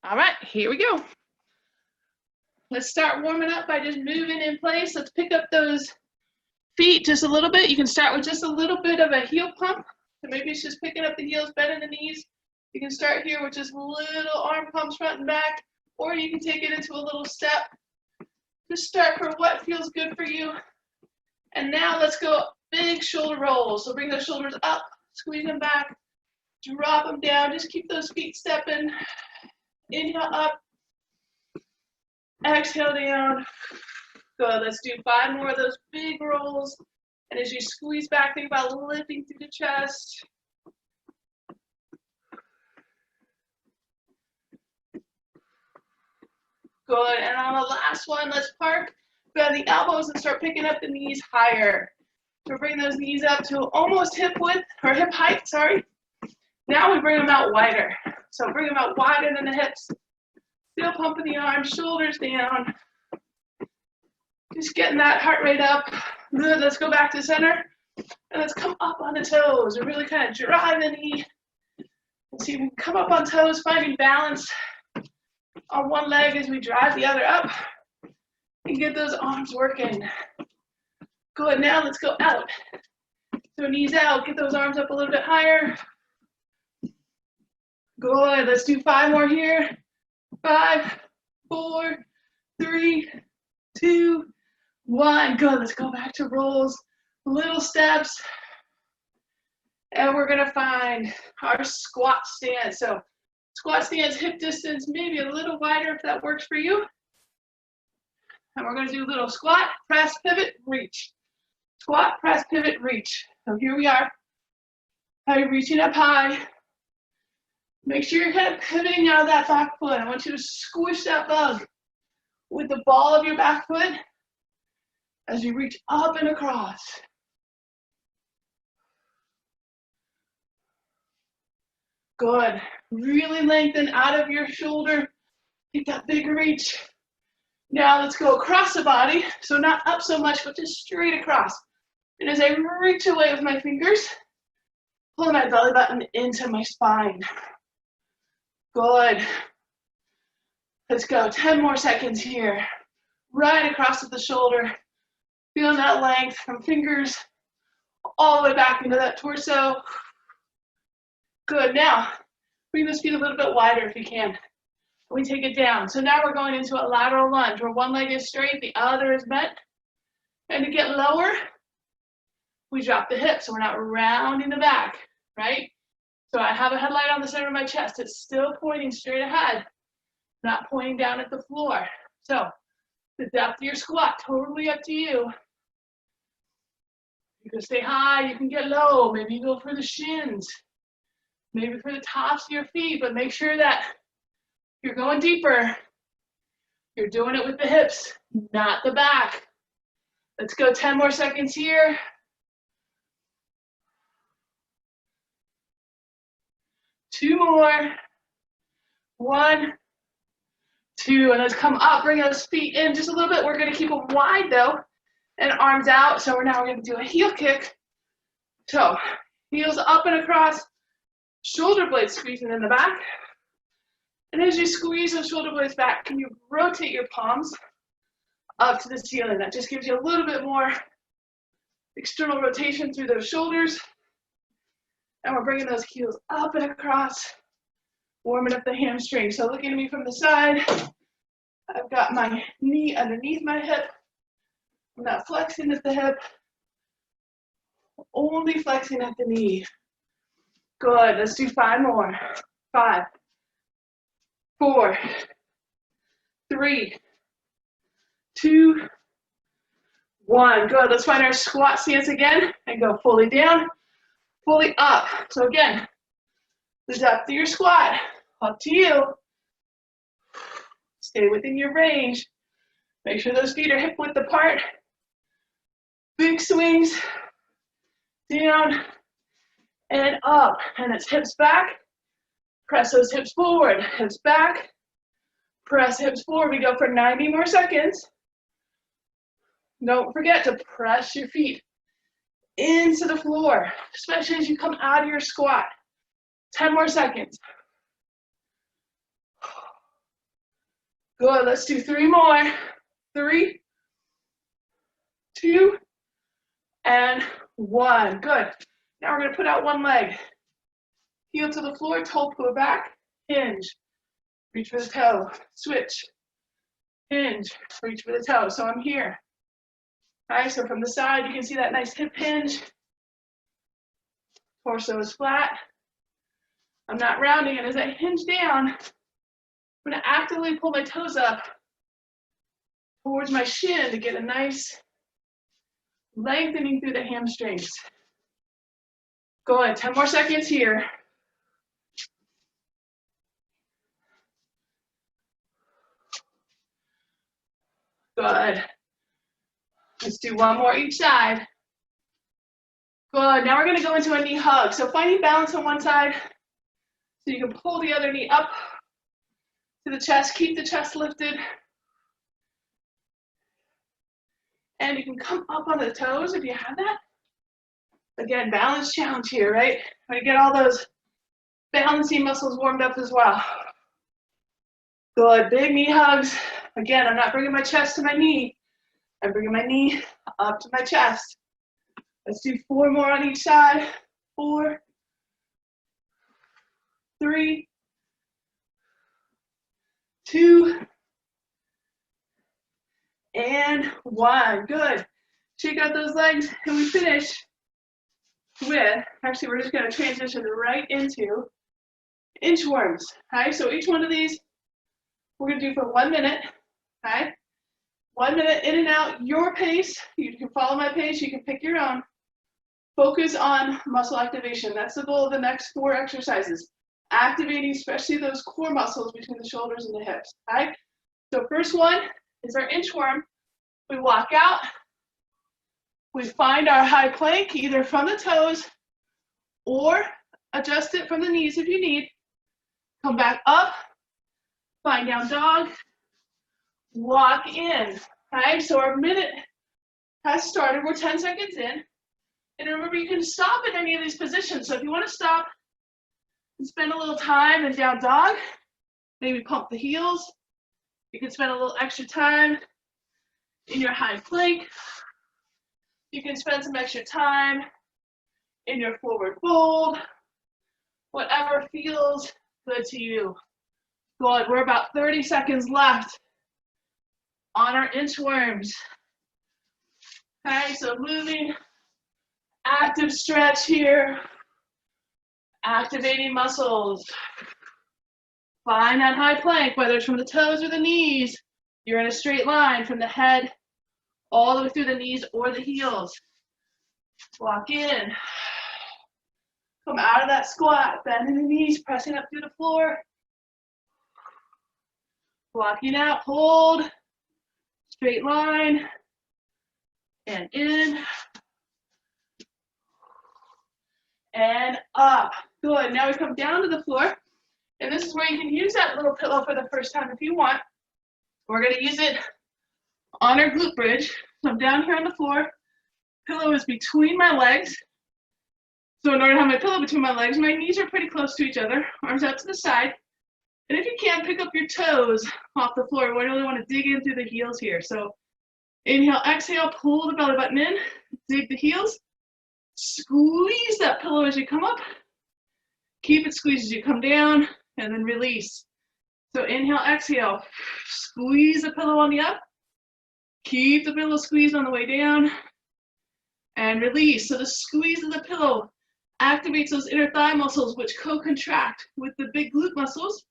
All right, here we go. Let's start warming up by just moving in place. Let's pick up those feet just a little bit. You can start with just a little bit of a heel pump. So maybe it's just picking up the heels, bending the knees. You can start here with just little arm pumps front and back, or you can take it into a little step. Just start for what feels good for you. And now let's go big shoulder rolls. So bring those shoulders up, squeeze them back, drop them down. Just keep those feet stepping. Inhale up, exhale down. Good. Let's do 5 more of those big rolls. And as you squeeze back, think about lifting through the chest. Good. And on the last one, let's park. Bend the elbows and start picking up the knees higher. So bring those knees up to almost hip width, or hip height, sorry. Now we bring them out wider. So bring them out wider than the hips. Still pumping the arms, shoulders down. Just getting that heart rate up. Good, let's go back to center. And let's come up on the toes. And really kind of drive the knee. And see if we can come up on toes, finding balance on one leg as we drive the other up. And get those arms working. Good, now let's go out. So knees out, get those arms up a little bit higher. Good, let's do 5 more here. 5, 4, 3, 2, 1. Good, let's go back to rolls. Little steps. And we're gonna find our squat stance. So squat stance, hip distance, maybe a little wider if that works for you. And we're gonna do a little squat, press, pivot, reach. Squat, press, pivot, reach. So here we are. How you're reaching up high. Make sure you're kind of pivoting out of that back foot. I want you to squish that bug with the ball of your back foot as you reach up and across. Good. Really lengthen out of your shoulder. Take that big reach. Now let's go across the body. So not up so much, but just straight across. And as I reach away with my fingers, pull my belly button into my spine. Good. Let's go. 10 more seconds here. Right across to the shoulder. Feeling that length from fingers all the way back into that torso. Good. Now, bring those feet a little bit wider if you can. We take it down. So now we're going into a lateral lunge where one leg is straight, the other is bent. And to get lower, we drop the hips so we're not rounding the back, right? So I have a headlight on the center of my chest. It's still pointing straight ahead, not pointing down at the floor. So the depth of your squat, totally up to you. You can stay high, you can get low. Maybe you go for the shins, maybe for the tops of your feet, but make sure that you're going deeper. You're doing it with the hips, not the back. Let's go 10 more seconds here. 2 more. 1, 2, and let's come up, bring those feet in just a little bit. We're gonna keep them wide though, and arms out. So we're gonna do a heel kick. So heels up and across, shoulder blades squeezing in the back. And as you squeeze those shoulder blades back, can you rotate your palms up to the ceiling? That just gives you a little bit more external rotation through those shoulders. And we're bringing those heels up and across, warming up the hamstring. So looking at me from the side, I've got my knee underneath my hip. I'm not flexing at the hip, only flexing at the knee. Good, let's do 5 more. 5, 4, 3, 2, 1. Good, let's find our squat stance again and go fully down, fully up. So again, the depth of your squat, up to you. Stay within your range. Make sure those feet are hip width apart. Big swings, down and up. And it's hips back. Press those hips forward, hips back. Press hips forward. We go for 90 more seconds. Don't forget to press your feet into the floor, especially as you come out of your squat. 10 more seconds. Good, let's do 3 more. 3, 2, and 1. Good. Now we're gonna put out one leg. Heel to the floor, toe pull back, hinge. Reach for the toe, switch, hinge, reach for the toe. So I'm here. All right, so from the side, you can see that nice hip hinge. Torso is flat. I'm not rounding it. As I hinge down, I'm gonna actively pull my toes up towards my shin to get a nice lengthening through the hamstrings. Go ahead, 10 more seconds here. Good. Let's do one more each side. Good, now we're gonna go into a knee hug. So finding balance on one side, so you can pull the other knee up to the chest, keep the chest lifted. And you can come up on the toes if you have that. Again, balance challenge here, right? I'm gonna get all those balancing muscles warmed up as well. Good, big knee hugs. Again, I'm not bringing my chest to my knee. I'm bringing my knee up to my chest. Let's do 4 more on each side. 4, 3, 2, and 1. Good. Shake out those legs, and we finish with, actually we're just gonna transition right into inchworms. Okay, so each one of these we're gonna do for 1 minute. Okay, 1 minute in and out, your pace. You can follow my pace, you can pick your own. Focus on muscle activation. That's the goal of the next 4 exercises. Activating especially those core muscles between the shoulders and the hips. Okay, so first one is our inchworm. We walk out, we find our high plank either from the toes or adjust it from the knees if you need. Come back up, find down dog, walk in. Okay, so our minute has started. We're 10 seconds in. And remember, you can stop in any of these positions. So if you want to stop and spend a little time in down dog, maybe pump the heels. You can spend a little extra time in your high plank. You can spend some extra time in your forward fold. Whatever feels good to you. Good, we're about 30 seconds left on our inchworms. Okay, so moving, active stretch here, activating muscles. Find that high plank, whether it's from the toes or the knees. You're in a straight line from the head all the way through the knees or the heels. Walk in. Come out of that squat, bending the knees, pressing up through the floor. Walking out, hold, straight line, and in, and up. Good, now we come down to the floor, and this is where you can use that little pillow for the first time if you want. We're gonna use it on our glute bridge. So I'm down here on the floor, pillow is between my legs. So in order to have my pillow between my legs, my knees are pretty close to each other, arms out to the side. And if you can't, pick up your toes off the floor. We really want to dig in through the heels here. So inhale, exhale, pull the belly button in, dig the heels, squeeze that pillow as you come up, keep it squeezed as you come down, and then release. So inhale, exhale, squeeze the pillow on the up, keep the pillow squeezed on the way down, and release. So the squeeze of the pillow activates those inner thigh muscles, which co-contract with the big glute muscles.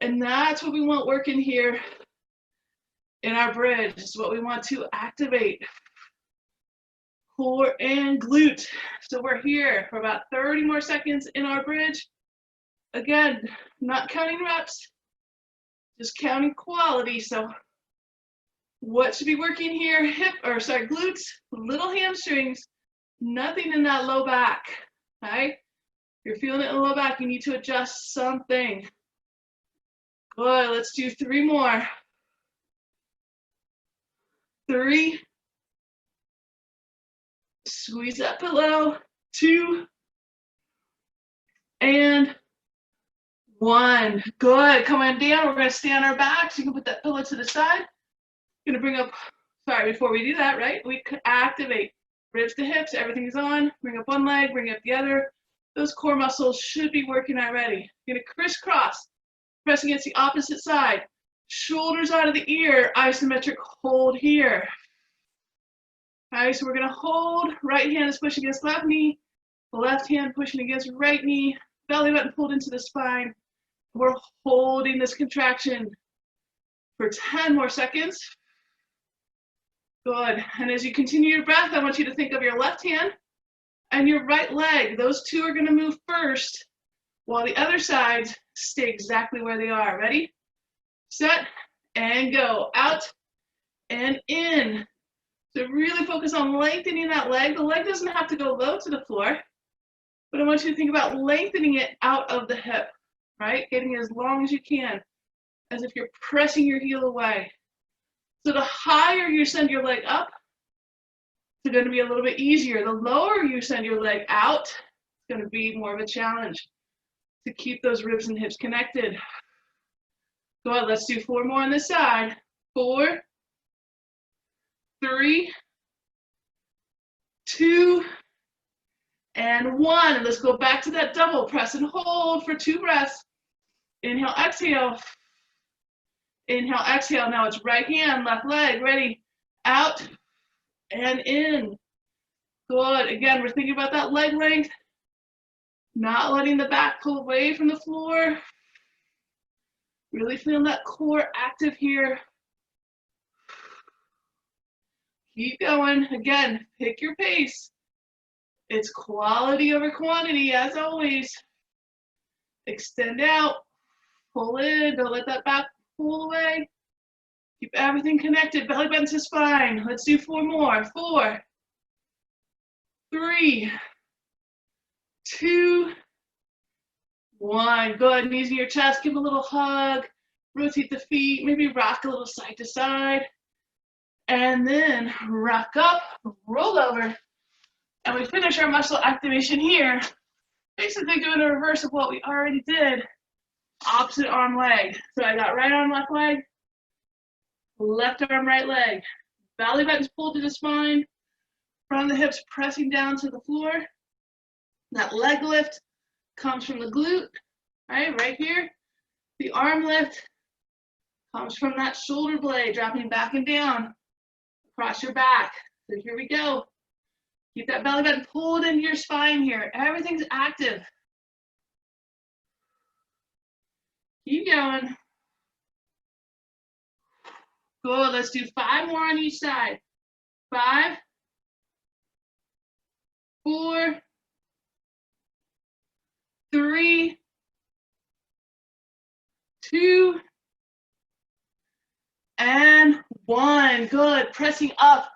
And that's what we want working here in our bridge. This is what we want to activate. Core and glute. So we're here for about 30 more seconds in our bridge. Again, not counting reps, just counting quality. So what should be working here? Glutes, little hamstrings, nothing in that low back. Okay? If you're feeling it in the low back, you need to adjust something. Good, let's do 3 more. 3. Squeeze that pillow. 2. And 1. Good. Coming down. We're going to stay on our backs. You can put that pillow to the side. Going to bring up, sorry, before we do that, right? We activate ribs to hips. Everything's on. Bring up one leg, bring up the other. Those core muscles should be working already. You're going to crisscross. Press against the opposite side. Shoulders out of the ear. Isometric hold here. All right, so we're going to hold. Right hand is pushing against left knee. Left hand pushing against right knee. Belly button pulled into the spine. We're holding this contraction for 10 more seconds. Good. And as you continue your breath, I want you to think of your left hand and your right leg. Those two are going to move first while the other sides stay exactly where they are. Ready? Set and go. Out and in. So really focus on lengthening that leg. The leg doesn't have to go low to the floor, but I want you to think about lengthening it out of the hip, right? Getting as long as you can, as if you're pressing your heel away. So the higher you send your leg up, it's going to be a little bit easier. The lower you send your leg out, it's going to be more of a challenge to keep those ribs and hips connected. Good, let's do 4 more on this side. 4, 3, 2, and 1. And let's go back to that double. Press and hold for 2 breaths. Inhale, exhale. Inhale, exhale. Now it's right hand, left leg. Ready? Out and in. Good. Again, we're thinking about that leg length. Not letting the back pull away from the floor. Really feeling that core active here. Keep going. Again, pick your pace. It's quality over quantity, as always. Extend out. Pull in. Don't let that back pull away. Keep everything connected. Belly button to spine. Let's do 4 more. 4, 3, 2, 1. Good. Knees in your chest. Give a little hug. Rotate the feet. Maybe rock a little side to side. And then rock up, roll over. And we finish our muscle activation here. Basically doing a reverse of what we already did. Opposite arm leg. So I got right arm, left leg. Left arm, right leg. Belly button's pulled to the spine. Front of the hips pressing down to the floor. That leg lift comes from the glute, right here. The arm lift comes from that shoulder blade, dropping back and down across your back. So here we go. Keep that belly button pulled into your spine here. Everything's active. Keep going. Good. Let's do 5 more on each side. 5, 4, 3, 2, and 1. Good. Pressing up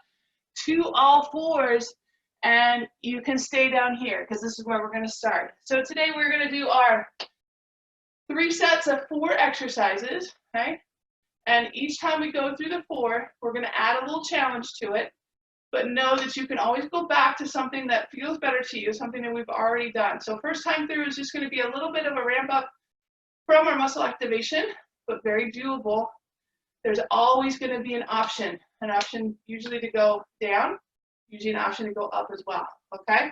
to all fours, and you can stay down here because this is where we're going to start. So today we're going to do our 3 sets of 4 exercises, okay? And each time we go through the 4, we're going to add a little challenge to it, but know that you can always go back to something that feels better to you, something that we've already done. So first time through is just going to be a little bit of a ramp up from our muscle activation, but very doable. There's always going to be an option usually to go down, usually an option to go up as well, okay?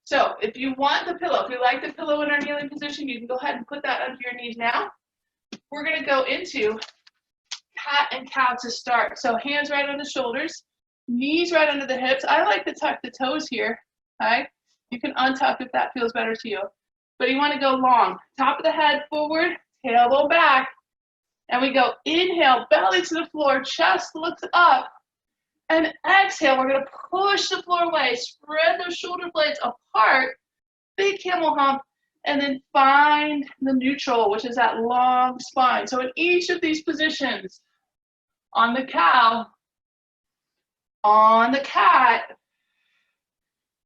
So if you want the pillow, if you like the pillow in our kneeling position, you can go ahead and put that under your knees now. We're going to go into cat and cow to start. So hands right on the shoulders, knees right under the hips. I like to tuck the toes here, okay? You can untuck if that feels better to you. But you want to go long. Top of the head forward, tailbone back. And we go inhale, belly to the floor, chest looks up. And exhale, we're going to push the floor away. Spread those shoulder blades apart. Big camel hump. And then find the neutral, which is that long spine. So in each of these positions, on the cow, on the cat,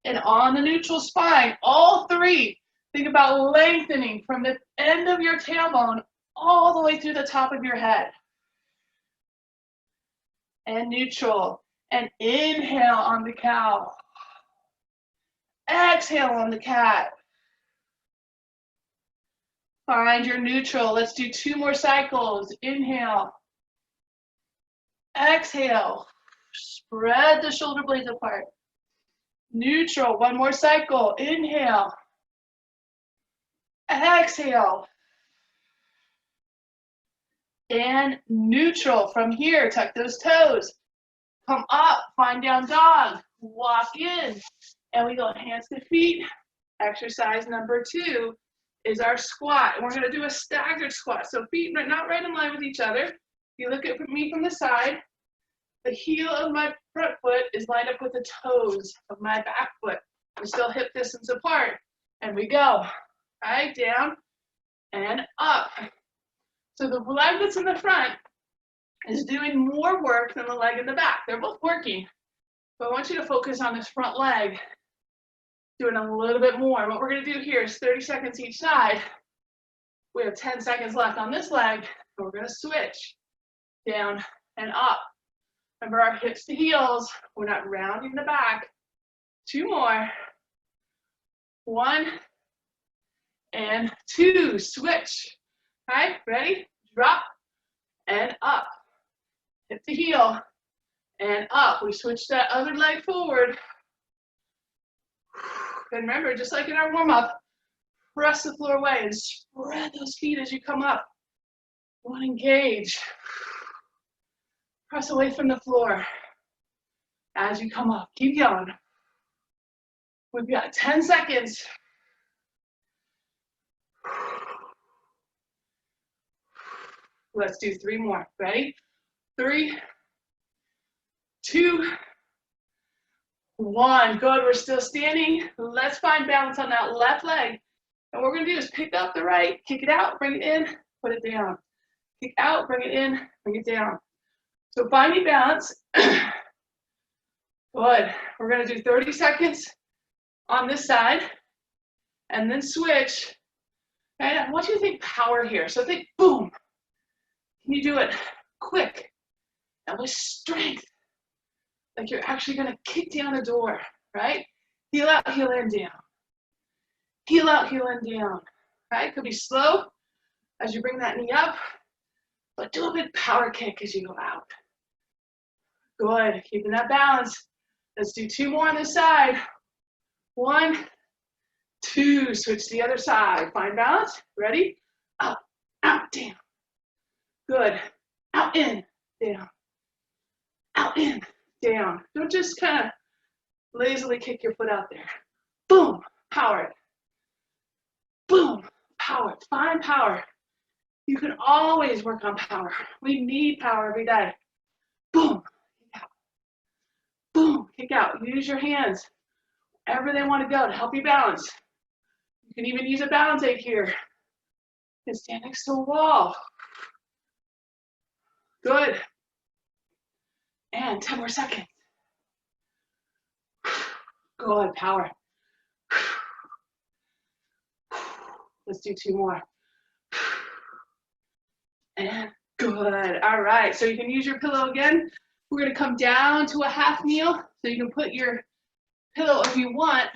and on the neutral spine, all 3, think about lengthening from the end of your tailbone all the way through the top of your head. And neutral. And inhale on the cow. Exhale on the cat. Find your neutral. Let's do 2 more cycles. Inhale. Exhale. Spread the shoulder blades apart. Neutral. 1 more cycle. Inhale. Exhale. And neutral. From here, tuck those toes. Come up, find down dog. Walk in. And we go hands to feet. Exercise number 2 is our squat. And we're going to do a staggered squat. So feet not right in line with each other. You look at me from the side. The heel of my front foot is lined up with the toes of my back foot. We're still hip distance apart. And we go. Right, down and up. So the leg that's in the front is doing more work than the leg in the back. They're both working. But I want you to focus on this front leg, doing a little bit more. What we're going to do here is 30 seconds each side. We have 10 seconds left on this leg. And we're going to switch down and up. Remember our hips to heels. We're not rounding the back. 2 more. 1 and 2. Switch. All right, ready? Drop and up. Hip to heel and up. We switch that other leg forward. And remember, just like in our warm-up, press the floor away and spread those feet as you come up. You want to engage. Press away from the floor as you come up. Keep going. We've got 10 seconds. Let's do 3 more. Ready? 3, 2, 1. Good. We're still standing. Let's find balance on that left leg. And what we're going to do is pick up the right, kick it out, bring it in, put it down. Kick out, bring it in, bring it down. So finding balance. Good. We're going to do 30 seconds on this side and then switch. And I want you to think power here. So think boom. Can you do it quick and with strength? Like you're actually going to kick down a door, right? Heel out, heel in, down. Heel out, heel in, down. Right? Could be slow as you bring that knee up, but do a big power kick as you go out. Good. Keeping that balance. Let's do 2 more on this side. 1, 2. Switch to the other side. Find balance. Ready? Up, out, down. Good. Out, in, down. Out, in, down. Don't just kind of lazily kick your foot out there. Boom. Power it. Boom. Power it. Find power. You can always work on power. We need power every day. Boom. Kick out. Boom. Kick out. Use your hands wherever they want to go to help you balance. You can even use a balance aid here. You can stand next to a wall. Good. And 10 more seconds. Good. Power. Let's do 2 more. And good. All right. So you can use your pillow again. We're going to come down to a half kneel. So you can put your pillow, if you want,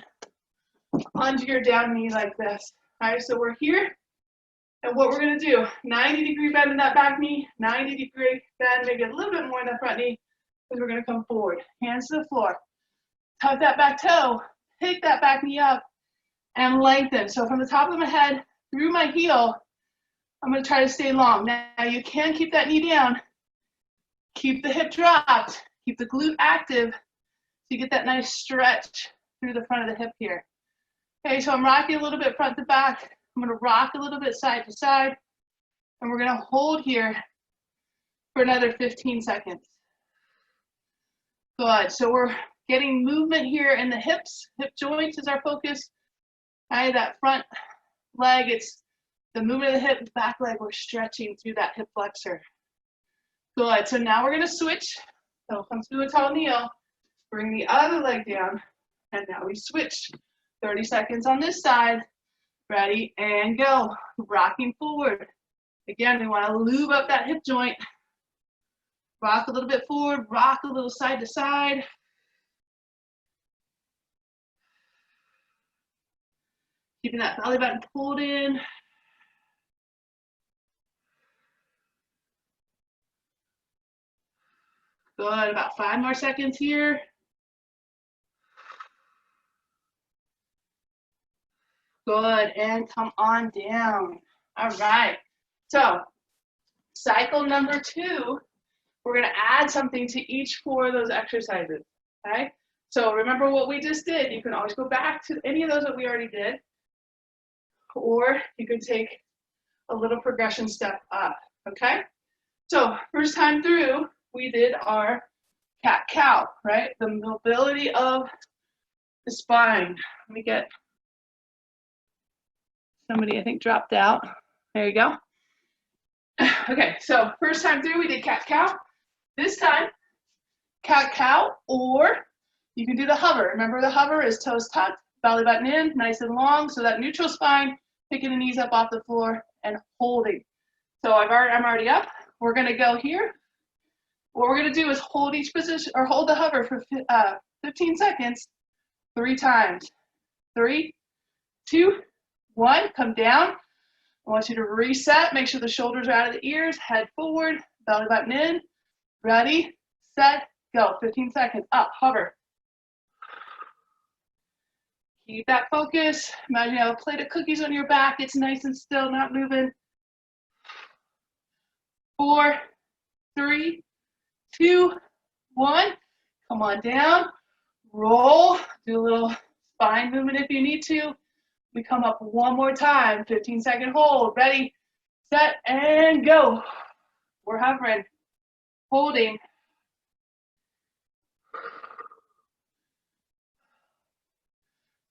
onto your down knee like this. All right. So we're here. And what we're going to do, 90-degree bend in that back knee, 90-degree bend, maybe a little bit more in the front knee, because we're going to come forward. Hands to the floor. Tuck that back toe, pick that back knee up, and lengthen. So from the top of my head through my heel, I'm going to try to stay long. Now you can keep that knee down. Keep the hip dropped. Keep the glute active so you get that nice stretch through the front of the hip here. Okay, so I'm rocking a little bit front to back. I'm going to rock a little bit side to side. And we're going to hold here for another 15 seconds. Good. So we're getting movement here in the hips. Hip joints is our focus. All right, that front leg, it's the movement of the hip, back leg, we're stretching through that hip flexor. Good. So now we're going to switch. So come to a tall kneel. Bring the other leg down. And now we switch. 30 seconds on this side. Ready, and go. Rocking forward. Again, we want to lube up that hip joint. Rock a little bit forward, rock a little side to side. Keeping that belly button pulled in. Good, about 5 more seconds here. Good, and come on down. All right, so cycle number 2, we're gonna add something to each 4 of those exercises, okay? So remember what we just did. You can always go back to any of those that we already did, or you can take a little progression step up, okay? So first time through, we did our cat-cow, right? The mobility of the spine. Let me get somebody, I think, dropped out. There you go. Okay, so first time through, we did cat-cow. This time, cat-cow, or you can do the hover. Remember the hover is toes tucked, belly button in, nice and long, so that neutral spine, picking the knees up off the floor and holding. So I'm already up. We're gonna go here. What we're gonna do is hold each position, or hold the hover for 15 seconds, 3 times. 3, 2, 1, come down. I want you to reset, make sure the shoulders are out of the ears, head forward, belly button in, ready, set, go. 15 seconds, up, hover. Keep that focus. Imagine you have a plate of cookies on your back. It's nice and still, not moving. 4, 3, 2, 1. Come on down. Roll. Do a little spine movement if you need to. We come up one more time. 15-second hold. Ready, set, and go. We're hovering. Holding.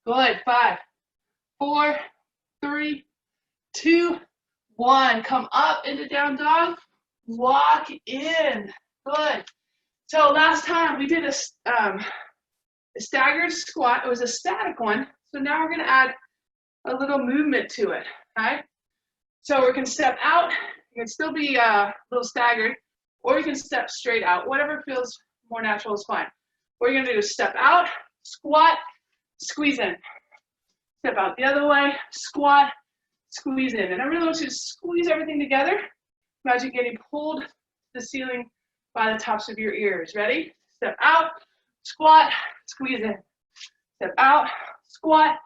Good. 5, 4, 3, 2, 1. Come up into down dog. Walk in. Good. So last time we did a staggered squat. It was a static one. So now we're going to add a little movement to it. Okay. So we can step out. You can still be a little staggered, or you can step straight out. Whatever feels more natural is fine. What you're going to do is step out, squat, squeeze in. Step out the other way, squat, squeeze in. And I really want you to squeeze everything together. Imagine getting pulled to the ceiling by the tops of your ears. Ready? Step out, squat, squeeze in. Step out, squat,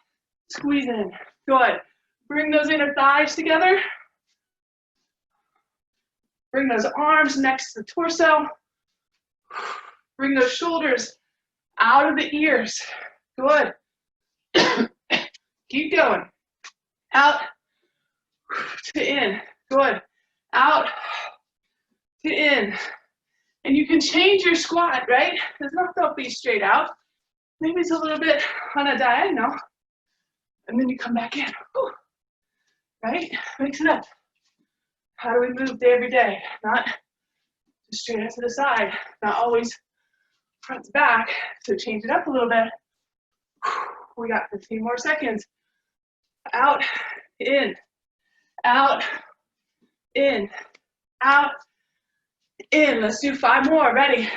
squeeze in. Good. Bring those inner thighs together. Bring those arms next to the torso. Bring those shoulders out of the ears. Good. Keep going. Out to in. Good. Out to in. And you can change your squat, right? It's not going to be straight out. Maybe it's a little bit on a diagonal. And then you come back in. Whew. Right? Mix it up. How do we move day every day? Not just straight out to the side. Not always front to back. So change it up a little bit. We got 15 more seconds. Out, in, out, in, out, in. Let's do 5 more. Ready?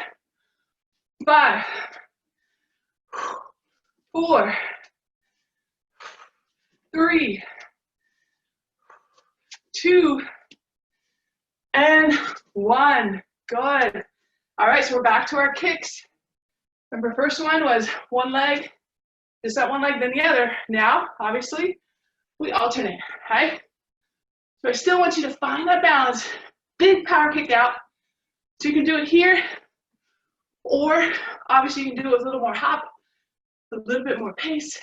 5, 4, 3, 2, and 1. Good. All right, so we're back to our kicks. Remember, first one was one leg, just that one leg, then the other. Now, obviously, we alternate, okay? So I still want you to find that balance. Big power kick out. So you can do it here, or obviously you can do it with a little more hop, a little bit more pace,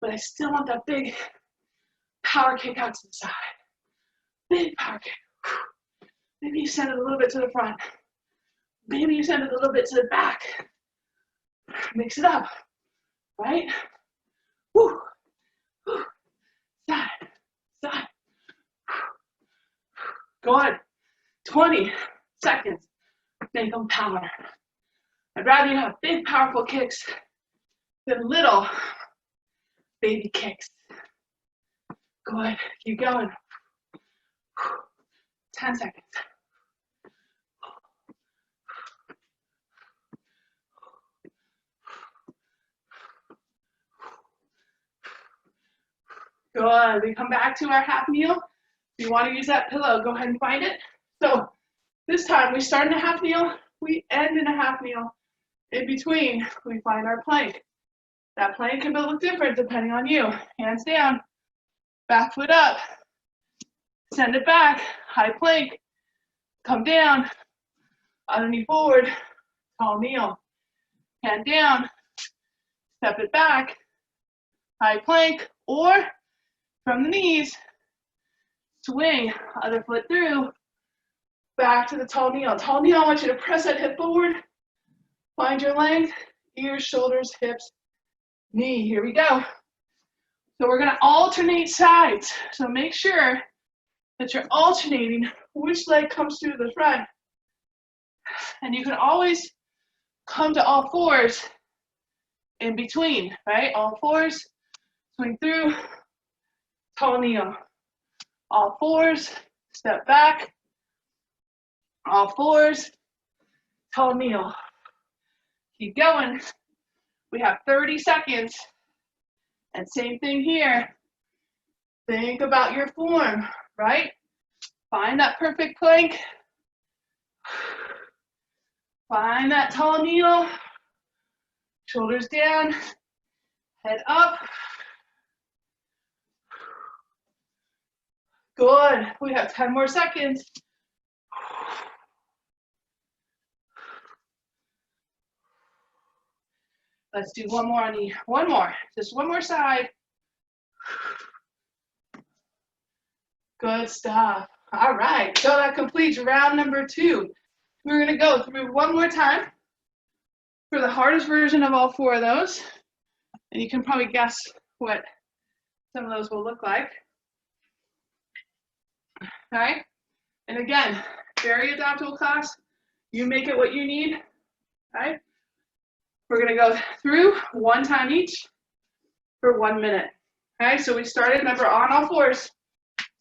but I still want that big power kick out to the side. Big power kick. Maybe you send it a little bit to the front. Maybe you send it a little bit to the back. Mix it up, right? Woo. Woo. Side, side. Good. 20 seconds. Make them power. I'd rather you have big, powerful kicks than little baby kicks. Good. Keep going. 10 seconds. Good. We come back to our half kneel. If you want to use that pillow, go ahead and find it. So this time we start in a half kneel. we end in a half kneel. In between, we find our plank. That plank can look different depending on you. Hands down, back foot up, send it back, high plank, come down, other knee forward, tall kneel, hand down, step it back, high plank, or from the knees, swing, other foot through, back to the tall kneel. Tall kneel, I want you to press that hip forward, find your length, ears, shoulders, hips, knee. Here we go. So we're gonna alternate sides. So make sure that you're alternating which leg comes through the front. And you can always come to all fours in between, right? All fours, swing through, tall kneel. All fours, step back. All fours, tall kneel. Keep going. We have 30 seconds. And same thing here. Think about your form, right? Find that perfect plank. Find that tall kneel. Shoulders down, head up. Good. We have 10 more seconds. Let's do one more on the, one more, just one more side. Good stuff. All right, so that completes round number 2. We're gonna go through one more time for the hardest version of all 4 of those. And you can probably guess what some of those will look like. All right, and again, very adaptable class. You make it what you need, all right? We're gonna go through one time each for 1 minute. Okay, so we started, remember, on all fours.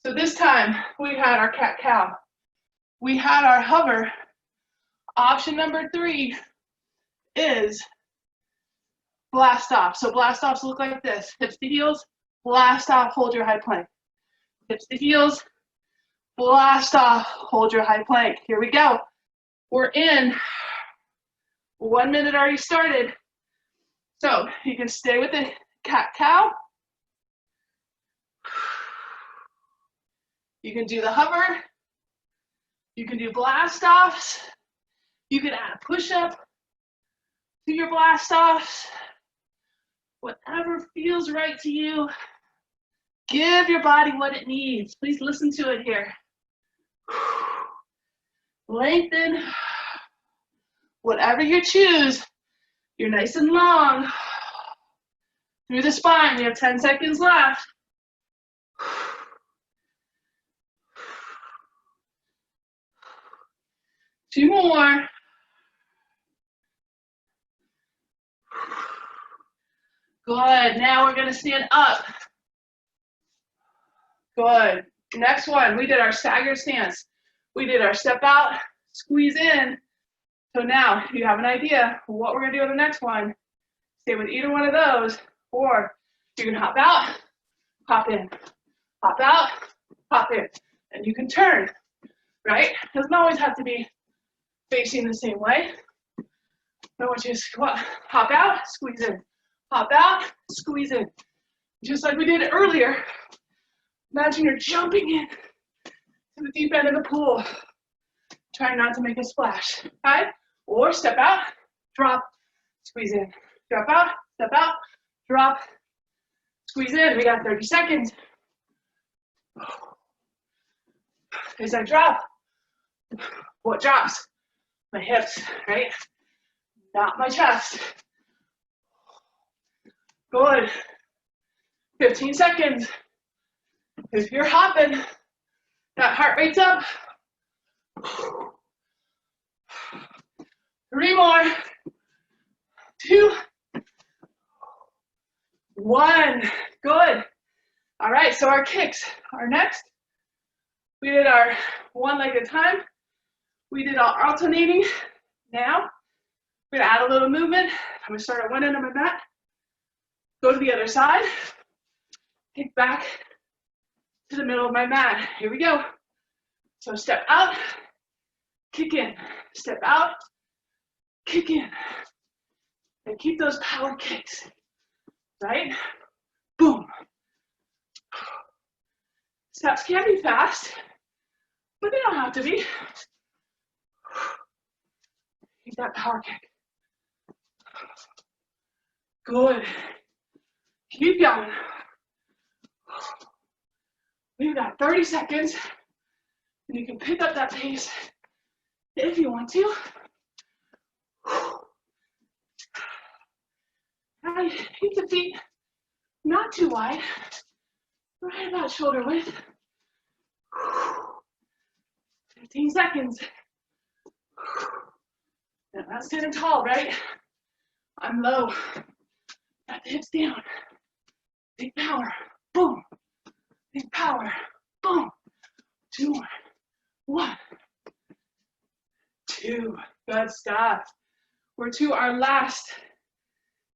So this time we had our cat-cow. We had our hover. Option number 3 is blast off. So blast offs look like this. Hips to heels, blast off, hold your high plank. Hips to heels, blast off, hold your high plank. Here we go. We're in. 1 minute already started. So you can stay with the cat-cow. You can do the hover. You can do blast offs. You can add a push-up to your blast offs. Whatever feels right to you. Give your body what it needs. Please listen to it here. Lengthen. Whatever you choose, you're nice and long. Through the spine, we have 10 seconds left. Two more. Good, now we're gonna stand up. Good, next one, we did our stagger stance. We did our step out, squeeze in. So now you have an idea what we're gonna do on the next one. Stay with either one of those, or you can hop out, hop in, hop out, hop in, and you can turn, right? Doesn't always have to be facing the same way. I want you to squat, hop out, squeeze in, hop out, squeeze in. Just like we did earlier. Imagine you're jumping in to the deep end of the pool. Try not to make a splash, okay? Or step out, drop, squeeze in. Drop out, step out, drop, squeeze in. We got 30 seconds. As I drop, what drops? My hips, right? Not my chest. Good. 15 seconds. If you're hopping, that heart rate's up. 3 more. 2, 1. Good. All right, so our kicks are next. We did our one leg at a time. We did our alternating. Now, we're gonna add a little movement. I'm gonna start at one end of my mat. Go to the other side. Kick back to the middle of my mat. Here we go. So step out, kick in. Step out, kick in. And keep those power kicks, right? Boom. Steps can be fast, but they don't have to be. Keep that power kick. Good. Keep going. We've got 30 seconds, and you can pick up that pace if you want to. Now, keep the feet not too wide, right about shoulder width. 15 seconds. And I'm standing tall, right? I'm low. Got the hips down. Big power. Boom. Big power. Boom. 2 more. 1. 2. Good stuff. We're to our last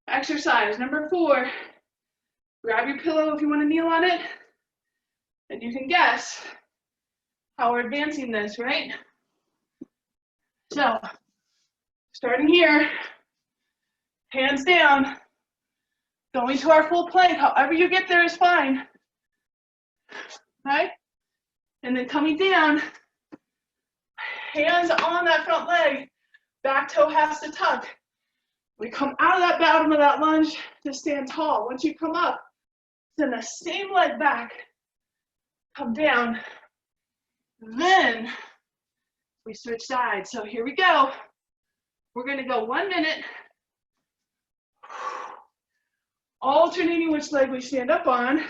exercise, number 4. Grab your pillow if you want to kneel on it. And you can guess how we're advancing this, right? So, starting here, hands down, going to our full plank. However you get there is fine, right? And then coming down, hands on that front leg, back toe has to tuck. We come out of that bottom of that lunge to stand tall. Once you come up, send the same leg back, come down, then we switch sides. So here we go. We're gonna go 1 minute, alternating which leg we stand up on.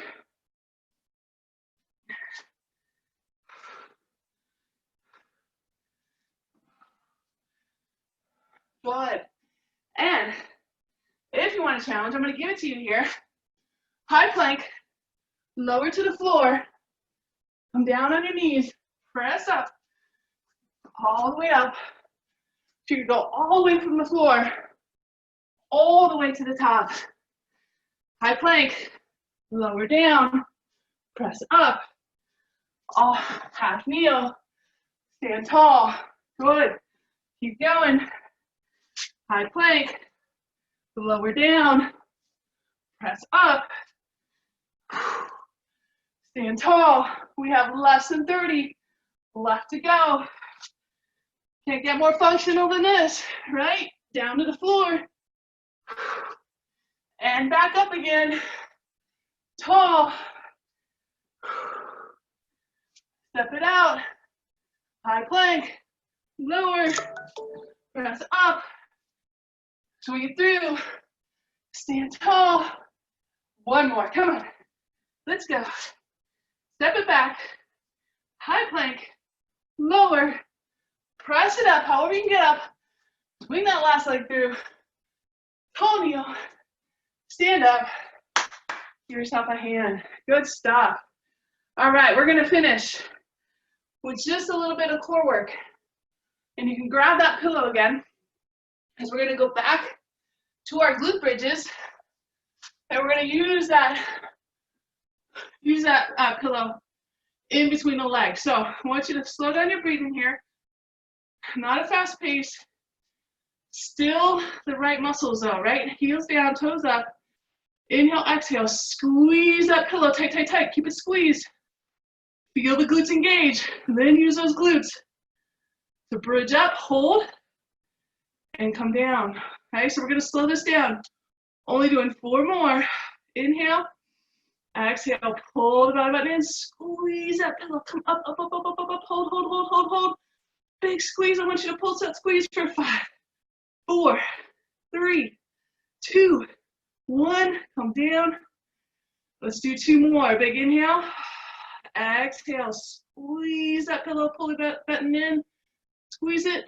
Good. And if you want a challenge, I'm gonna give it to you here. High plank, lower to the floor, come down on your knees, press up, all the way up. So you go all the way from the floor, all the way to the top. High plank, lower down, press up, all half kneel, stand tall. Good. Keep going. High plank, lower down, press up, stand tall. We have less than 30 left to go. Can't get more functional than this, right? Down to the floor. And back up again. Tall. Step it out. High plank. Lower. Press up. Swing it through. Stand tall. 1 more. Come on. Let's go. Step it back. High plank. Lower. Press it up, however you can get up. Swing that last leg through. Tall kneel. Stand up. Give yourself a hand. Good stuff. All right, we're gonna finish with just a little bit of core work. And you can grab that pillow again, because we're gonna go back to our glute bridges. And we're gonna use that pillow in between the legs. So I want you to slow down your breathing here. Not a fast pace, still the right muscles though, right? Heels down, toes up, inhale, exhale, squeeze that pillow, tight, tight, tight, keep it squeezed. Feel the glutes engage, then use those glutes to bridge up, hold, and come down. Okay, so we're gonna slow this down. Only doing 4 more. Inhale, exhale, pull the belly button in, squeeze that pillow, come up, up, up, up, up, up, up, hold, hold, hold, hold, hold. Big squeeze. I want you to pulse that squeeze for 5, 4, 3, 2, 1. Come down. Let's do 2 more. Big inhale. Exhale. Squeeze that pillow. Pull the button in. Squeeze it.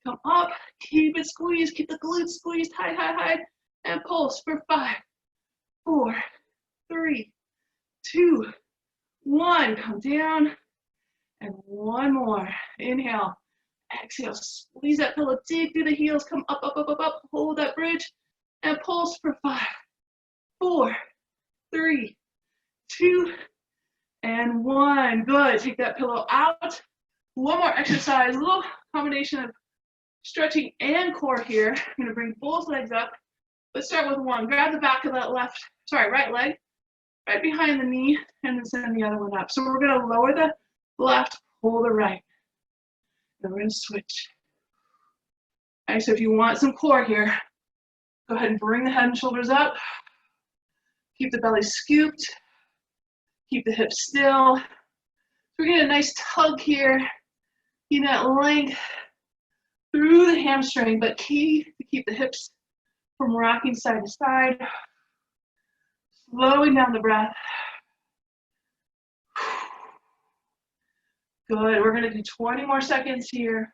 Come up. Keep it squeezed. Keep the glutes squeezed. High, high, high. And pulse for 5, 4, 3, 2, 1. Come down. And 1 more. Inhale. Exhale. Squeeze that pillow. Dig through the heels. Come up, up, up, up, up. Hold that bridge. And pulse for 5, 4, 3, 2, and 1. Good. Take that pillow out. 1 more exercise. A little combination of stretching and core here. I'm gonna bring both legs up. Let's start with one. Grab the back of that right leg, right behind the knee, and then send the other one up. So we're gonna lower the left, pull the right. Then we're gonna switch. All right, so if you want some core here, go ahead and bring the head and shoulders up. Keep the belly scooped. Keep the hips still. We're getting a nice tug here. Keep that length through the hamstring, but key to keep the hips from rocking side to side. Slowing down the breath. Good, we're gonna do 20 more seconds here.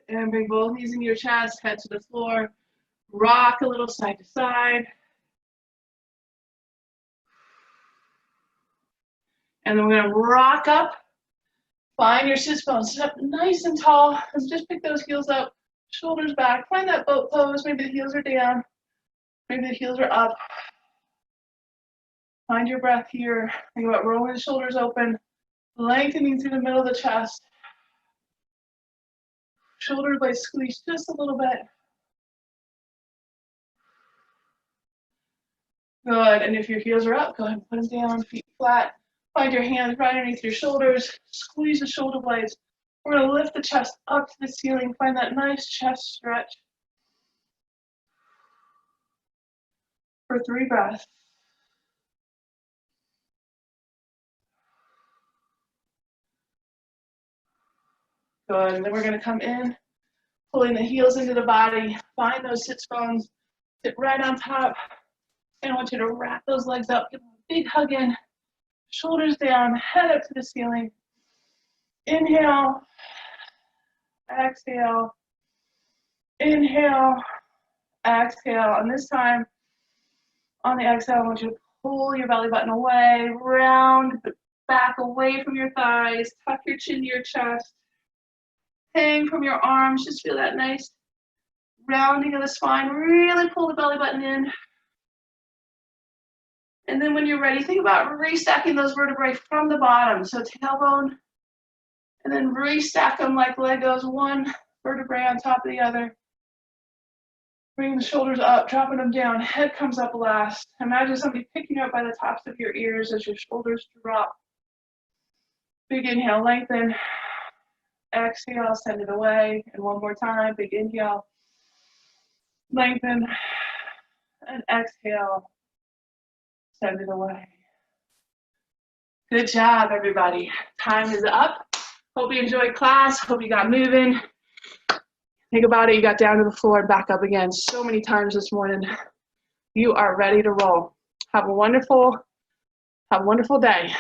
And bring both knees into your chest, head to the floor. Rock a little side to side. And then we're gonna rock up. Find your sits bones, sit up nice and tall, and just pick those heels up, shoulders back. Find that boat pose, maybe the heels are down, maybe the heels are up. Find your breath here. Think about rolling the shoulders open, lengthening through the middle of the chest. Shoulder blades squeeze just a little bit. Good, and if your heels are up, go ahead and put them down, feet flat. Find your hands right underneath your shoulders. Squeeze the shoulder blades. We're gonna lift the chest up to the ceiling. Find that nice chest stretch. For 3 breaths. Good, and then we're gonna come in, pulling the heels into the body. Find those sits bones, sit right on top. And I want you to wrap those legs up, give them a big hug in. Shoulders down, head up to the ceiling. Inhale, exhale, inhale, exhale. And this time, on the exhale, I want you to pull your belly button away, round the back away from your thighs, tuck your chin to your chest, hang from your arms. Just feel that nice rounding of the spine. Really pull the belly button in. And then when you're ready, think about restacking those vertebrae from the bottom. So tailbone, and then restack them like Legos, one vertebrae on top of the other. Bring the shoulders up, dropping them down. Head comes up last. Imagine somebody picking you up by the tops of your ears as your shoulders drop. Big inhale, lengthen. Exhale, send it away. And one more time, big inhale, lengthen, and exhale. Send it away. Good job, everybody. Time is up. Hope you enjoyed class. Hope you got moving. Think about it. You got down to the floor and back up again so many times this morning. You are ready to roll. Have a wonderful day.